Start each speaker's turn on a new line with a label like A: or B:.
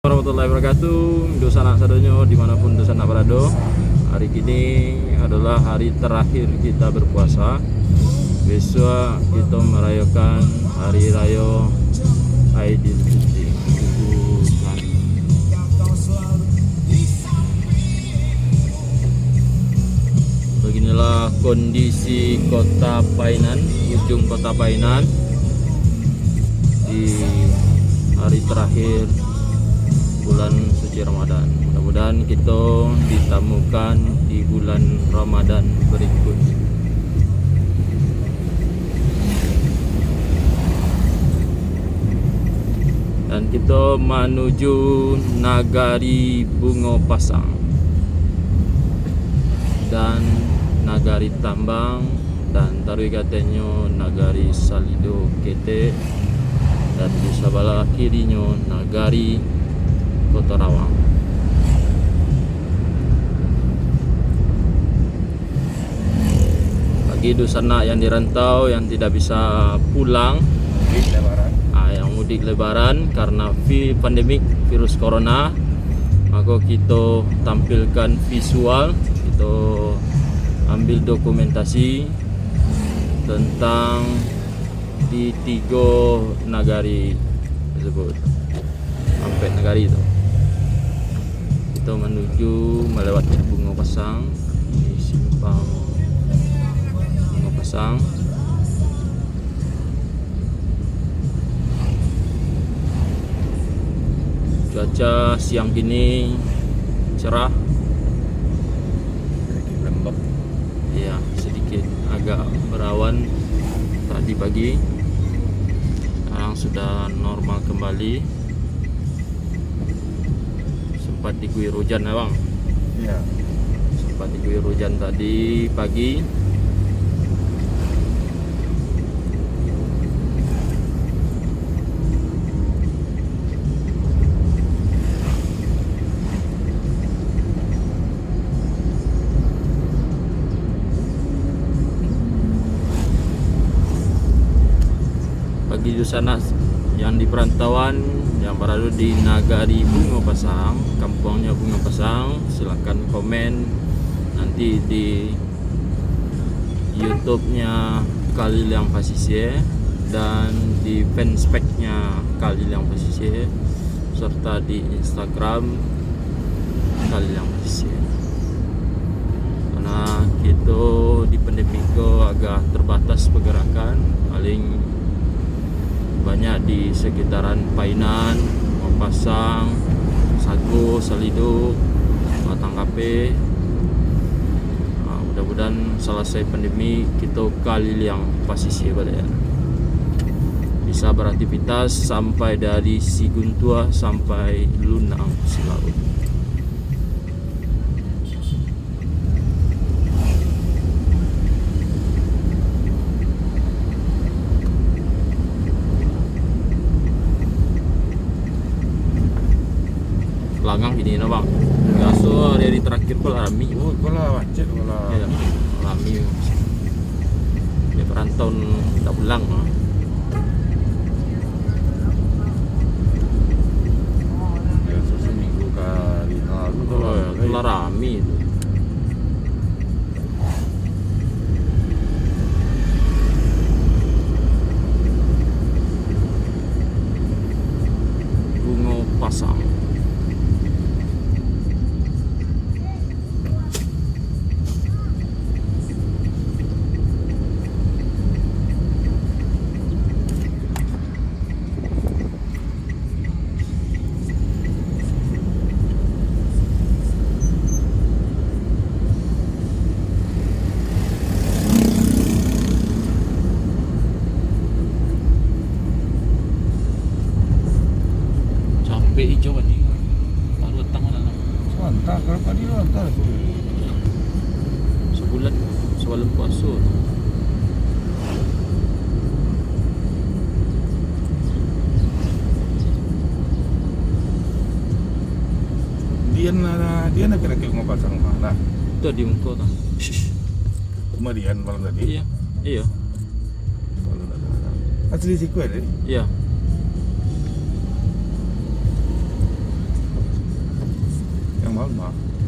A: Warahmatullahi wabarakatuh. Dosa anak sadonyo dimanapun dosa anak berada. Hari ini adalah hari terakhir kita berpuasa. Besok kita merayakan hari raya Aidilfitri. Beginilah kondisi kota Painan, ujung kota Painan di hari terakhir bulan suci Ramadan. Mudah-mudahan kita ditemukan di bulan Ramadan berikutnya. Dan kita menuju Nagari Bunga Pasang dan Nagari Tambang dan taruh katanya Nagari Salido Kete, dan di sebelah kirinya Nagari Kota Rawang. Bagi dosana yang dirantau yang tidak bisa pulang, yang mudik lebaran karena pandemik virus corona, maka kita tampilkan visual, kita ambil dokumentasi tentang di 3 nagari tersebut. Sampai nagari itu kita menuju melewati Bunga Pasang, di simpang Bunga Pasang. Cuaca siang kini cerah, lembab, ya sedikit agak berawan tadi pagi. Sekarang sudah normal kembali. Sempat diguyur hujan ya bang? Iya. Sempat diguyur hujan tadi pagi. Bagi di sana yang di perantauan yang berada di Nagari Bunga Pasang, kampungnya Bunga Pasang, silahkan komen nanti di YouTube-nya Khalil Yang Pasisir dan di fanspage-nya Khalil Yang Pasisir, serta di Instagram Khalil Yang Pasisir. Karena kita di pandemi agak terbatas pergerakan, paling banyak di sekitaran Painan, Pasang, Sago, Salido, Batang Kape. Mudah-mudahan selesai pandemi kita Khalil Yang Pasisir balik ya. Bisa beraktivitas sampai dari Siguntua sampai Lunang Silaut. Langang gini na bang. Kaso hari terakhir pula rami.
B: Oh, pula macet pula.
A: Ya, rami. Ya perantau tak pulang.
B: Ya, seminggu kali lalu
A: Pula rami itu. Bunga Pasang. Capek hijau kan ni. Baru datang mana nak?
B: Sebentar, kalau tadi sebentar.
A: Sebulan sebelum puasa.
B: Dia nak kira Bunga Pasang mana?
A: Itu di muka tak?
B: Kemudian malam tadi.
A: Iya. Iya.
B: Asli sequel ni.
A: Iya.
B: normal mah